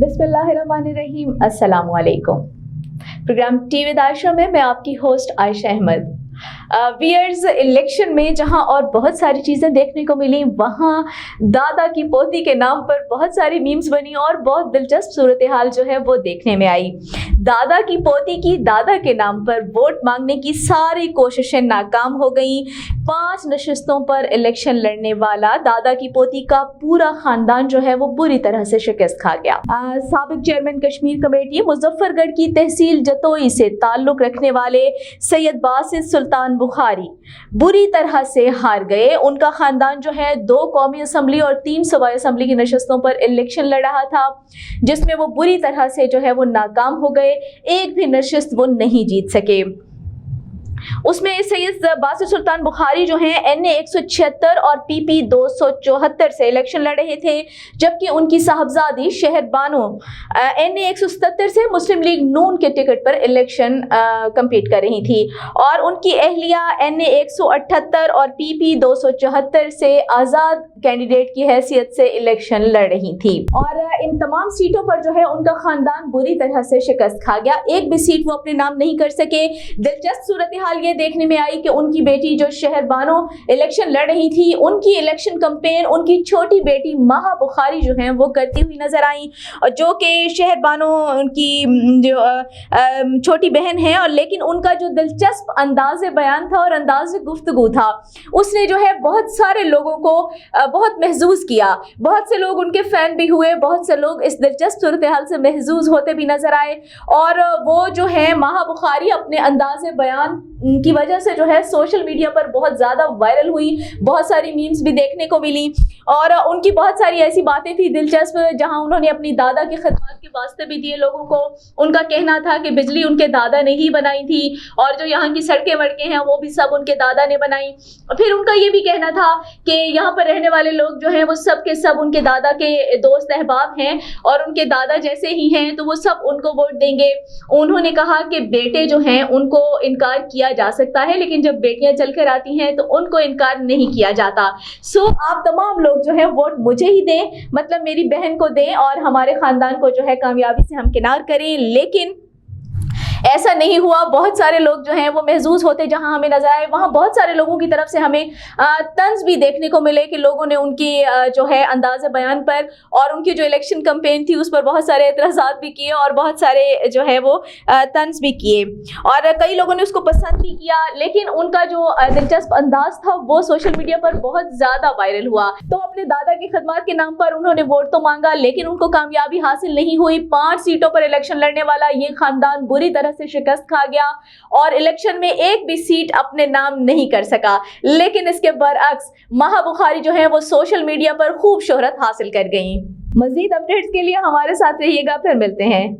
बिस्मिल्लाहिर्रहमानिर्रहीम, अस्सलामु अलैकुम। प्रोग्राम टी विद आयशा में मैं आपकी होस्ट आयशा अहमद। वियर्स, इलेक्शन में जहां और बहुत सारी चीज़ें देखने को मिली, वहां दादा की पोती के नाम पर बहुत सारी मीम्स बनी और बहुत दिलचस्प सूरत हाल जो है वो देखने में आई। दादा की पोती की दादा के नाम पर वोट मांगने की सारी कोशिशें नाकाम हो गईं। 5 नशिस्तों पर इलेक्शन लड़ने वाला दादा की पोती का पूरा खानदान जो है वो बुरी तरह से शिकस्त खा गया। साबिक चेयरमैन कश्मीर कमेटी मुजफ्फरगढ़ की तहसील जतोई से ताल्लुक रखने वाले सैयद बासित सुल्तान बुखारी बुरी तरह से हार गए। उनका खानदान जो है 2 कौमी असम्बली और 3 सूबाई असम्बली की नशिस्तों पर इलेक्शन लड़ रहा था, जिसमें वो बुरी तरह से जो है वो नाकाम हो गए। एक भी नशिस्त वो नहीं जीत सके। उसमें सैयद बासित सुल्तान बुखारी जो हैं NA 176 और PP 274 से इलेक्शन लड़ रहे थे, जबकि उनकी साहबजादी शहद बानो NA 177 से मुस्लिम लीग नून के टिकट पर इलेक्शन कम्पीट कर रही थी और उनकी अहलिया NA 178 और PP 274 से आज़ाद कैंडिडेट की हैसियत से इलेक्शन लड़ रही थी। और इन तमाम सीटों पर जो है उनका खानदान बुरी तरह से शिकस्त खा गया। एक भी सीट वो अपने नाम नहीं कर सके। दिलचस्प सूरत हाल ये देखने में आई कि उनकी बेटी जो शहर बानो इलेक्शन लड़ रही थी, उनकी इलेक्शन कैंपेन उनकी छोटी बेटी माहा बुखारी जो है वो करती हुई नजर आई, जो कि शहर बानो उनकी जो छोटी बहन है। और लेकिन उनका जो दिलचस्प अंदाज़ बयान था और अंदाज़ गुफ्तगू था, उसने जो है बहुत सारे लोगों को बहुत महजूज किया। बहुत से लोग उनके फैन भी हुए, बहुत से लोग इस दिलचस्प सूरत हाल से महजूज होते भी नजर आए। और वो जो है माहा बुखारी अपने अंदाज़ बयान की वजह से जो है सोशल मीडिया पर बहुत ज़्यादा वायरल हुई, बहुत सारी मीम्स भी देखने को मिली। और उनकी बहुत सारी ऐसी बातें थी दिलचस्प, जहां उन्होंने अपनी दादा की खिदमत के वास्ते भी दिए लोगों को। उनका कहना था कि बिजली उनके दादा ने ही बनाई थी और जो यहाँ की सड़कें वड़कें हैं वो भी सब उनके दादा ने बनाई। फिर उनका ये भी कहना था कि यहाँ पर रहने वाले लोग जो हैं वो सब के सब उनके दादा के दोस्त अहबाब हैं और उनके दादा जैसे ही हैं, तो वो सब उनको वोट देंगे। उन्होंने कहा कि बेटे जो हैं उनको इनकार किया जा सकता है, लेकिन जब बेटियां चलकर आती हैं तो उनको इनकार नहीं किया जाता। सो आप तमाम लोग जो है वोट मुझे ही दें, मतलब मेरी बहन को दें और हमारे खानदान को जो है कामयाबी से हमकिनार करें। लेकिन ऐसा नहीं हुआ। बहुत सारे लोग जो हैं वो महजूज होते जहां हमें नजर आए, वहां बहुत सारे लोगों की तरफ से हमें तंज भी देखने को मिले कि लोगों ने उनकी जो है अंदाज़ बयान पर और उनकी जो इलेक्शन कैंपेन थी उस पर बहुत सारे एतराज़ात भी किए और बहुत सारे जो है वो तंज भी किए और कई लोगों ने उसको पसंद भी किया। लेकिन उनका जो दिलचस्प अंदाज था वो सोशल मीडिया पर बहुत ज़्यादा वायरल हुआ। तो अपने दादा की खिदमत के नाम पर उन्होंने वोट तो मांगा, लेकिन उनको कामयाबी हासिल नहीं हुई। 5 सीटों पर इलेक्शन लड़ने वाला ये खानदान बुरी तरह से शिकस्त खा गया और इलेक्शन में एक भी सीट अपने नाम नहीं कर सका। लेकिन इसके बरअक्स माहा बुखारी जो है वो सोशल मीडिया पर खूब शोहरत हासिल कर गईं। मजीद अपडेट्स के लिए हमारे साथ रहिएगा, फिर मिलते हैं।